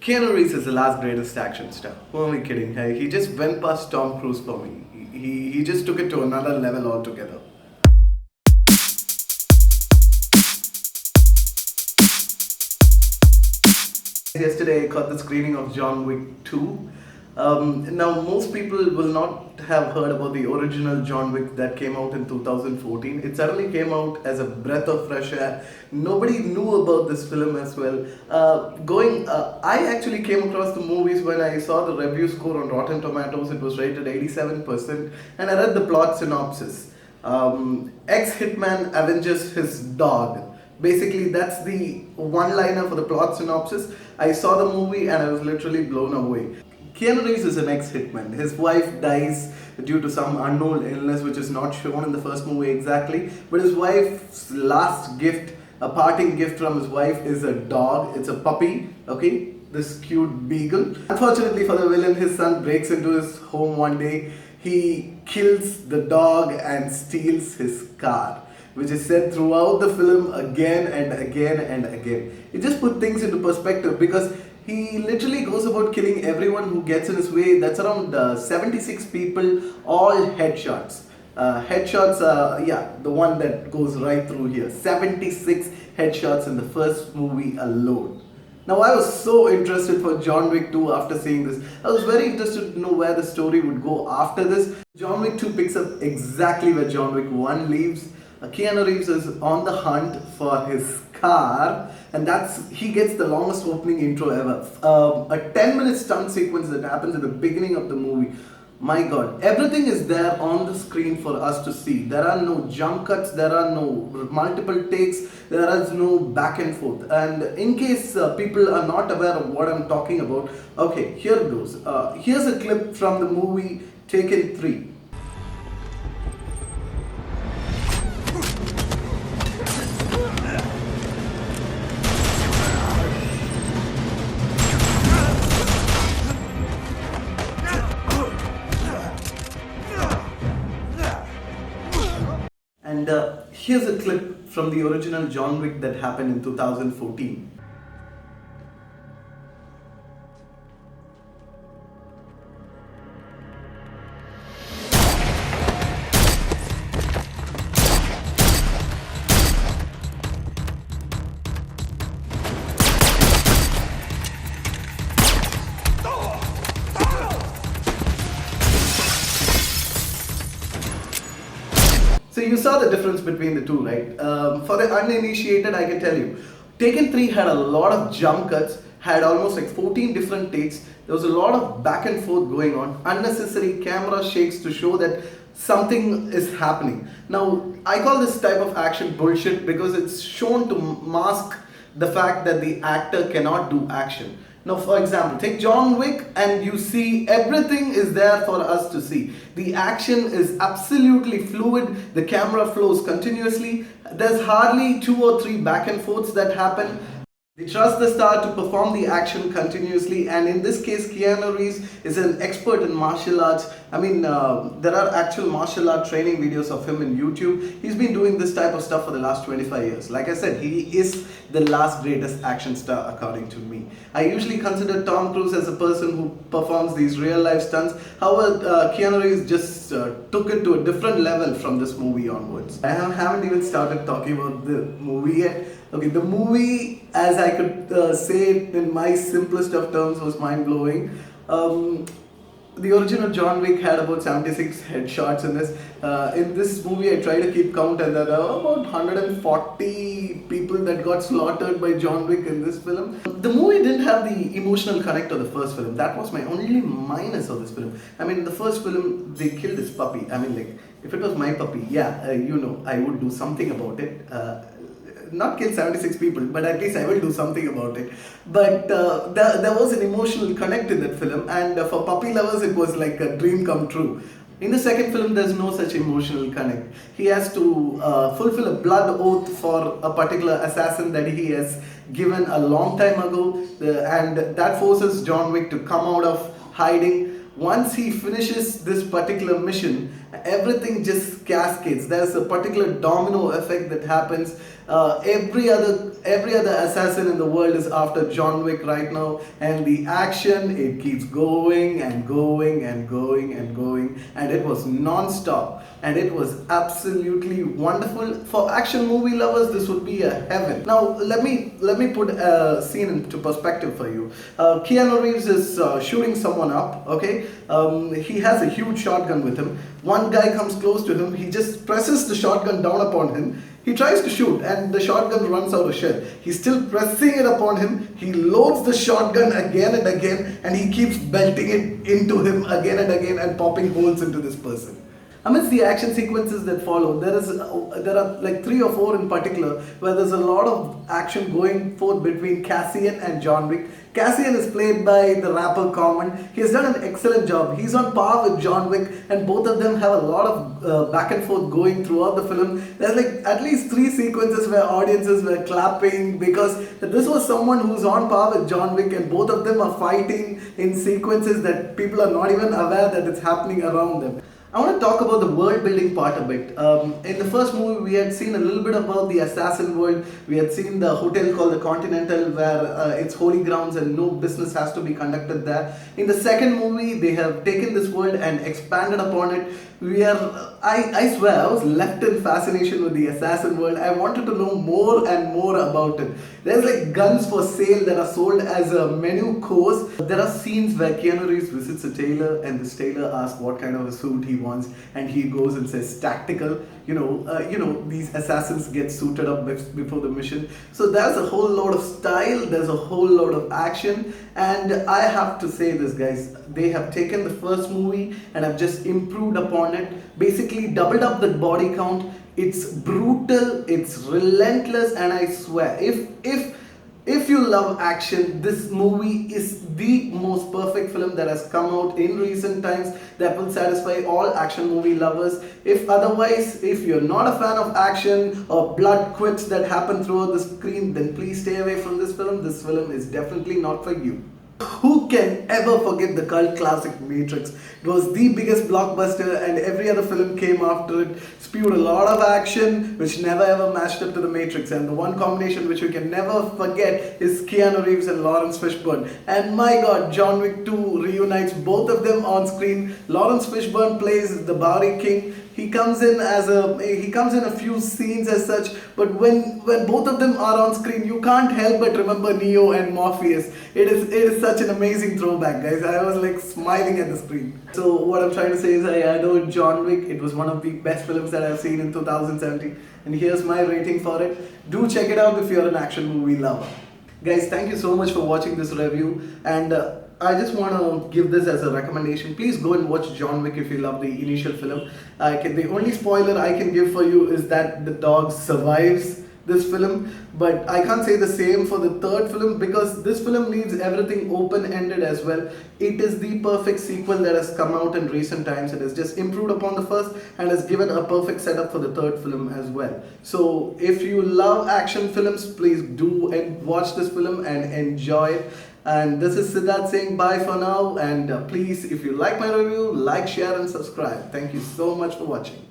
Keanu Reeves is the last greatest action star. Who am I kidding? Hey, he just went past Tom Cruise for me. He just took it to another level altogether. Yesterday I caught the screening of John Wick 2. Now, most people will not have heard about the original John Wick that came out in 2014. It suddenly came out as a breath of fresh air. Nobody knew about this film as well. I actually came across the movies when I saw the review score on Rotten Tomatoes. It was rated 87%, and I read the plot synopsis. Ex-hitman avenges his dog. Basically, that's the one-liner for the plot synopsis. I saw the movie and I was literally blown away. Keanu Reeves is an ex-hitman. His wife dies due to some unknown illness which is not shown in the first movie exactly. But his wife's last gift, a parting gift from his wife, is a dog. It's a puppy, okay? This cute beagle. Unfortunately for the villain, his son breaks into his home one day. He kills the dog and steals his car, which is said throughout the film again and again and again. It just put things into perspective because he literally goes about killing everyone who gets in his way. That's around 76 people, all headshots. The one that goes right through here. 76 headshots in the first movie alone. Now, I was so interested for John Wick 2 after seeing this. I was very interested to know where the story would go after this. John Wick 2 picks up exactly where John Wick 1 leaves. Keanu Reeves is on the hunt for his car, and he gets the longest opening intro ever. A 10-minute stunt sequence that happens at the beginning of the movie. My God, everything is there on the screen for us to see. There are no jump cuts, there are no multiple takes, there is no back and forth. And in case people are not aware of what I'm talking about, okay, here it goes. Here's a clip from the movie Taken 3. And here's a clip from the original John Wick that happened in 2014. So you saw the difference between the two, right? For the uninitiated, I can tell you, Taken 3 had a lot of jump cuts, had almost like 14 different takes. There was a lot of back and forth going on, unnecessary camera shakes to show that something is happening. Now, I call this type of action bullshit because it's shown to mask the fact that the actor cannot do action. Now, for example, take John Wick and you see everything is there for us to see. The action is absolutely fluid. The camera flows continuously. There's hardly 2 or 3 back and forths that happen. They trust the star to perform the action continuously, and in this case, Keanu Reeves is an expert in martial arts. I mean, there are actual martial art training videos of him in YouTube. He's been doing this type of stuff for the last 25 years. Like I said, he is the last greatest action star according to me. I usually consider Tom Cruise as a person who performs these real life stunts. However, Keanu Reeves just took it to a different level from this movie onwards. I haven't even started talking about the movie yet. Okay, the movie, as I could say it in my simplest of terms, was mind-blowing. The original John Wick had about 76 headshots in this. In this movie, I try to keep count, and there are about 140 people that got slaughtered by John Wick in this film. The movie didn't have the emotional connect of the first film. That was my only minus of this film. I mean, the first film, they killed this puppy. I mean, like, if it was my puppy, yeah, I would do something about it. Not kill 76 people, but at least I will do something about it. But there was an emotional connect in that film, and for puppy lovers, it was like a dream come true. In the second film, there's no such emotional connect. He has to fulfill a blood oath for a particular assassin that he has given a long time ago, and that forces John Wick to come out of hiding. Once he finishes this particular mission, everything just cascades. There's a particular domino effect that happens. Every other assassin in the world is after John Wick right now, and the action, it keeps going and going and going and going, and it was non-stop, and it was absolutely wonderful. For action movie lovers, this would be a heaven. Now let me put a scene into perspective for you. Keanu Reeves is shooting someone up. Okay, he has a huge shotgun with him. One guy comes close to him. He just presses the shotgun down upon him. He tries to shoot and the shotgun runs out of shell. He's still pressing it upon him. He loads the shotgun again and again, and he keeps belting it into him again and again and popping holes into this person. Amidst the action sequences that follow, there are like 3 or 4 in particular where there's a lot of action going forth between Cassian and John Wick. Cassian is played by the rapper Common. He has done an excellent job. He's on par with John Wick, and both of them have a lot of back and forth going throughout the film. There's like at least 3 sequences where audiences were clapping because this was someone who's on par with John Wick, and both of them are fighting in sequences that people are not even aware that it's happening around them. I want to talk about the world building part a bit. In the first movie, we had seen a little bit about the assassin world. We had seen the hotel called the Continental, where it's holy grounds and no business has to be conducted there. In the second movie, they have taken this world and expanded upon it. I swear, I was left in fascination with the assassin world. I wanted to know more and more about it. There's like guns for sale that are sold as a menu course. There are scenes where Keanu Reeves visits a tailor, and this tailor asks what kind of a suit he wants, and he goes and says tactical. These assassins get suited up before the mission. So there's a whole lot of style, there's a whole lot of action, and I have to say this, guys, they have taken the first movie and have just improved upon it, basically doubled up the body count. It's brutal, it's relentless, and I swear, if you love action, this movie is the most perfect film that has come out in recent times that will satisfy all action movie lovers. If you're not a fan of action or blood quips that happen throughout the screen, then please stay away from this film. This film is definitely not for you. Who can ever forget the cult classic Matrix? It was the biggest blockbuster, and every other film came after it, spewed a lot of action which never ever matched up to the Matrix. And the one combination which we can never forget is Keanu Reeves and Lawrence Fishburne. And my god, John Wick 2 reunites both of them on screen. Lawrence Fishburne plays the Bowery King. He comes in a few scenes as such, but when both of them are on screen, you can't help but remember Neo and Morpheus. It is such an amazing throwback, guys. I was like smiling at the screen. So what I'm trying to say is I adore John Wick. It was one of the best films that I've seen in 2017, and here's my rating for it. Do check it out if you're an action movie lover. Guys, thank you so much for watching this review, and I just want to give this as a recommendation. Please go and watch John Wick if you love the initial film. The only spoiler I can give for you is that the dog survives this film, but I can't say the same for the third film because this film leaves everything open-ended as well. It is the perfect sequel that has come out in recent times. It has just improved upon the first and has given a perfect setup for the third film as well. So if you love action films, please do and watch this film and enjoy it. And this is Siddharth saying bye for now, and please, if you like my review, like, share and subscribe. Thank you so much for watching.